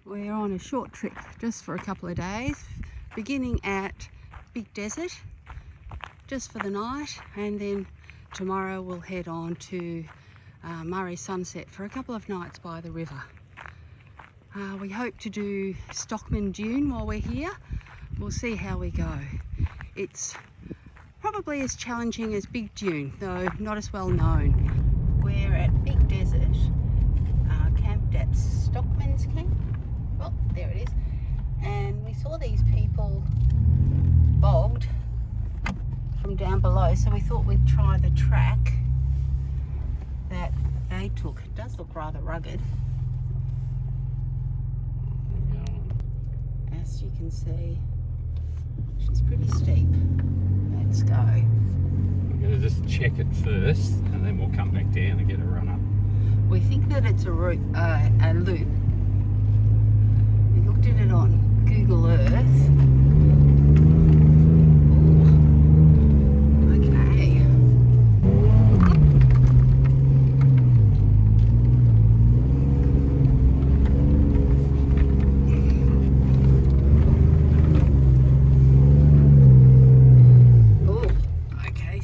We're on a short trip just for a couple of days, beginning at Big Desert just for the night, and then tomorrow we'll head on to Murray Sunset for a couple of nights by the river. We hope to do Stockman Dune while we're here. We'll see how we go. It's probably as challenging as Big Dune, though not as well known. We're at Big Desert, camped at Stockman's camp. Oh, there it is. And we saw these people bogged from down below, so we thought we'd try the track that they took. It does look rather rugged, as you can see. She's pretty steep. Let's go. I'm going to just check it first, and then we'll come back down and get a run up. We think that it's a loop. We looked at it on Google Earth.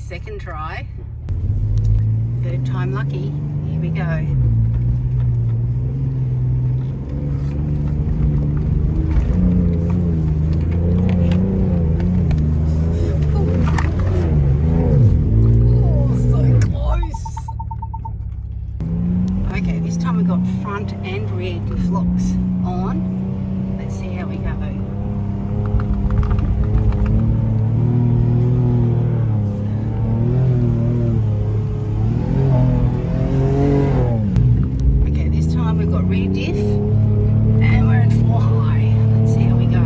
Second try, third time lucky. Here we go. Oh, so close. Okay, this time we got front and rear diff locks on. Let's see how we go. Rear diff, and we're in 4 high. Let's see how we go.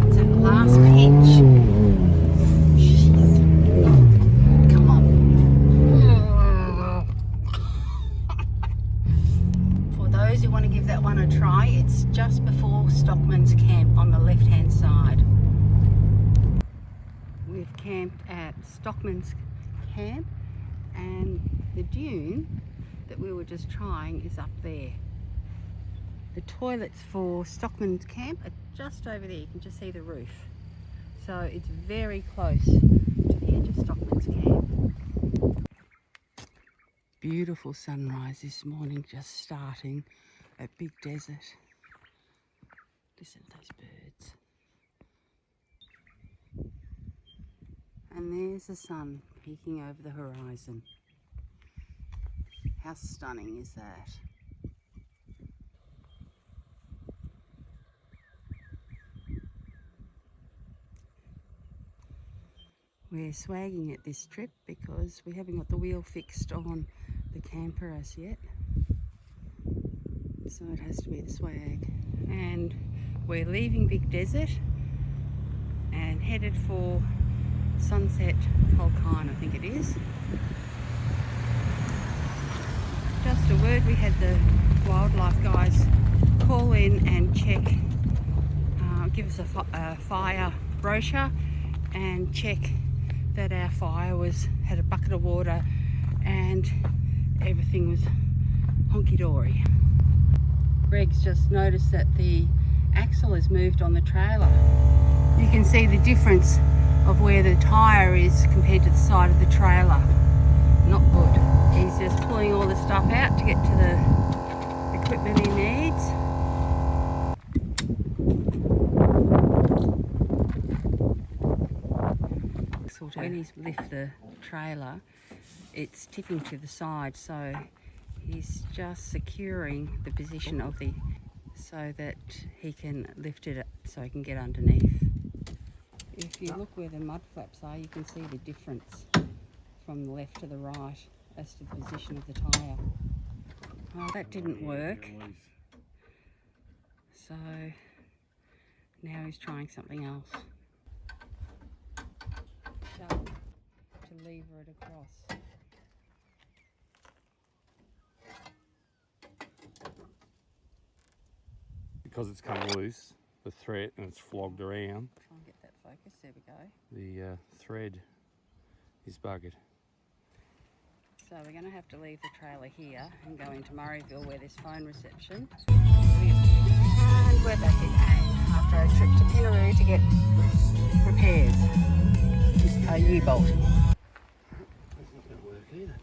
It's that last pitch. Jeez. Come on. For those who want to give that one a try, it's just before Stockman's camp on the left hand side. We've camped at Stockman's camp, and the dune that we were just trying is up there. The toilets for Stockman's camp are just over there. You can just see the roof. So it's very close to the edge of Stockman's camp. Beautiful sunrise this morning, just starting at Big Desert. Listen to those birds. And there's the sun peeking over the horizon. How stunning is that? We're swagging at this trip because we haven't got the wheel fixed on the camper as yet. So it has to be the swag. And we're leaving Big Desert and headed for Sunset Kulkyne, I think it is. Just a word, we had the wildlife guys call in and check, give us a fire brochure and check that our fire had a bucket of water and everything was honky-dory. Greg's just noticed that the axle is moved on the trailer. You can see the difference of where the tyre is compared to the side of the trailer. Not good. He's just pulling all the stuff out to get to the equipment he needs. When he's lift the trailer, it's tipping to the side, so he's just securing the position of the, so that he can lift it so he can get underneath. If you look where the mud flaps are, you can see the difference from the left to the right as to the position of the tyre. Oh, that didn't work. So now he's trying something else. Shove to lever it across. Because it's come loose, the thread, and it's flogged around. Try and get that focus. There we go. The thread is buggered. So we're going to have to leave the trailer here and go into Murrayville where there's phone reception. And we're back again after a trip to Pinaroo to get repairs. A U-bolt. That's not going to work either.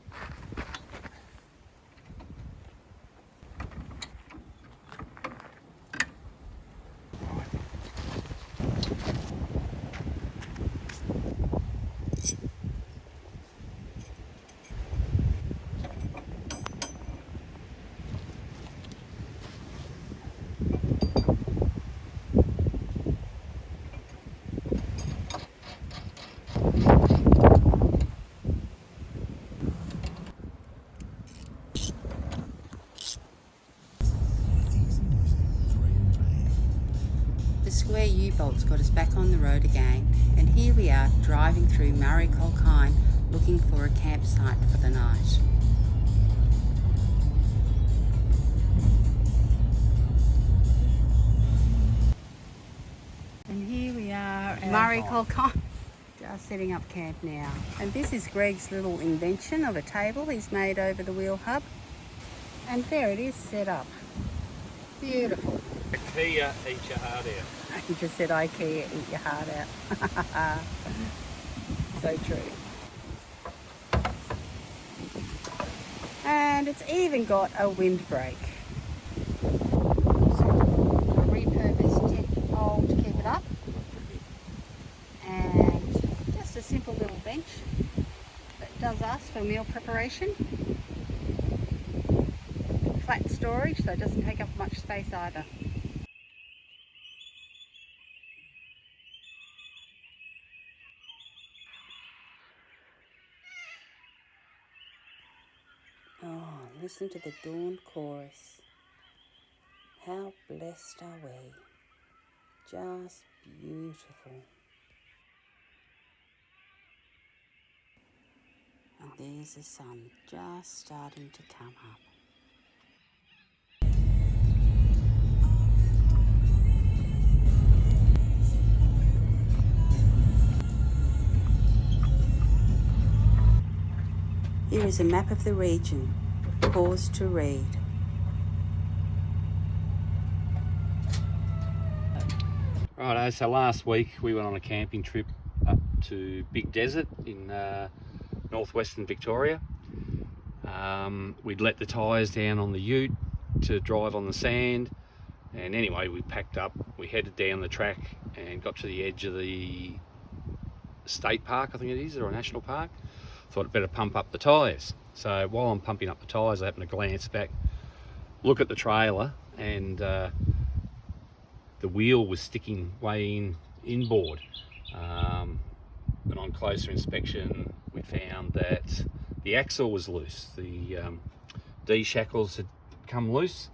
The square U-bolt's got us back on the road again, and here we are driving through Murray-Kulkyne looking for a campsite for the night. And here we are at Murray-Kulkyne, just setting up camp now. And this is Greg's little invention of a table he's made over the wheel hub. And there it is set up. Beautiful. IKEA, eat your heart out. You just said IKEA, eat your heart out. So true. And it's even got a windbreak. So a repurposed tent pole to keep it up. And just a simple little bench that does us for meal preparation. Flat storage, so it doesn't take up much space either. Oh, listen to the Dune chorus. How blessed are we. Just beautiful. And there's the sun just starting to come up. Here is a map of the region. Pause to read. Righto, so last week we went on a camping trip up to Big Desert in northwestern Victoria. We'd let the tyres down on the ute to drive on the sand, and anyway we packed up, we headed down the track and got to the edge of the state park, I think it is, or a national park. Thought I'd better pump up the tyres. So while I'm pumping up the tyres, I happen to glance back, look at the trailer, and the wheel was sticking way inboard. And on closer inspection, we found that the axle was loose. The D shackles had come loose,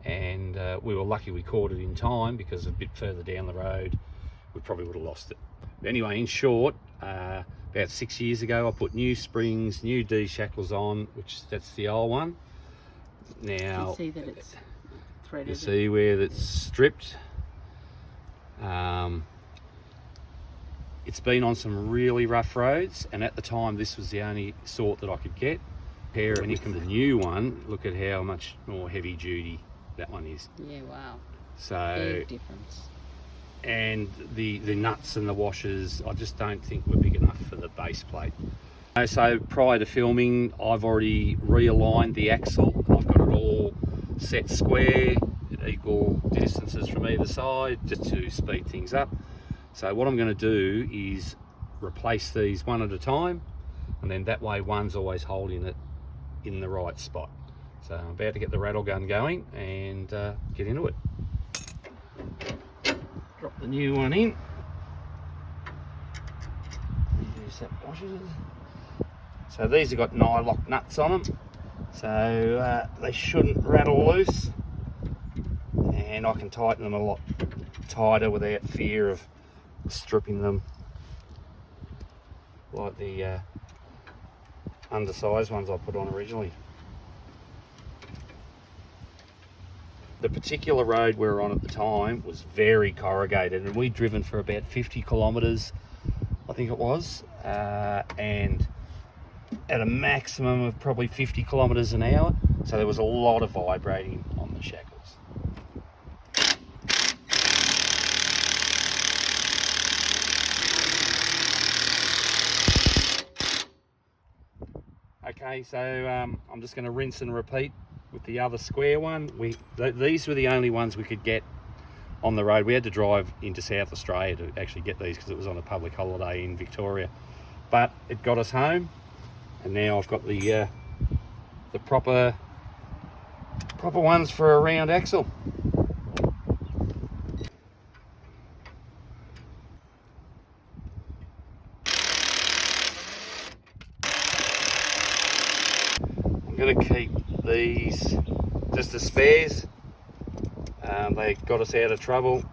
and we were lucky we caught it in time, because a bit further down the road, we probably would have lost it. But anyway, in short, about 6 years ago, I put new springs, new D shackles on, which that's the old one. Now, You see that it's threaded. you see where that's stripped. It's been on some really rough roads, and at the time this was the only sort that I could get. When you come to the new one, look at how much more heavy duty that one is. Yeah, wow. So, Big difference. and the nuts and the washers, I just don't think were big enough for the base plate. So prior to filming, I've already realigned the axle. I've got it all set square at equal distances from either side, just to speed things up. So what I'm going to do is replace these one at a time, and then that way one's always holding it in the right spot. So I'm about to get the rattle gun going and get into it. Drop the new one in. Use that washers. So these have got nylock nuts on them, so they shouldn't rattle loose, and I can tighten them a lot tighter without fear of stripping them like the undersized ones I put on originally. The particular road we were on at the time was very corrugated, and we'd driven for about 50 kilometres, I think it was, and at a maximum of probably 50 kilometers an hour. So there was a lot of vibrating on the shackles. Okay, so I'm just going to rinse and repeat with the other square one. These were the only ones we could get on the road. We had to drive into South Australia to actually get these because it was on a public holiday in Victoria. But it got us home, and now I've got the proper ones for a round axle. I'm going to keep these just as spares. They got us out of trouble.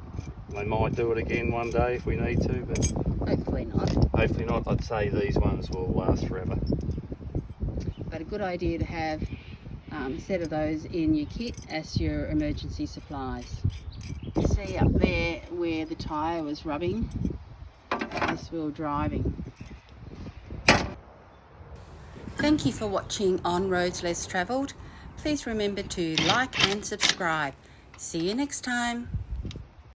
They might do it again one day if we need to, but Hopefully not. hopefully not. I'd say these ones will last forever. But a good idea to have a set of those in your kit as your emergency supplies. You see up there where the tyre was rubbing, this wheel driving. Thank you for watching On Roads Less Travelled. Please remember to like and subscribe. See you next time.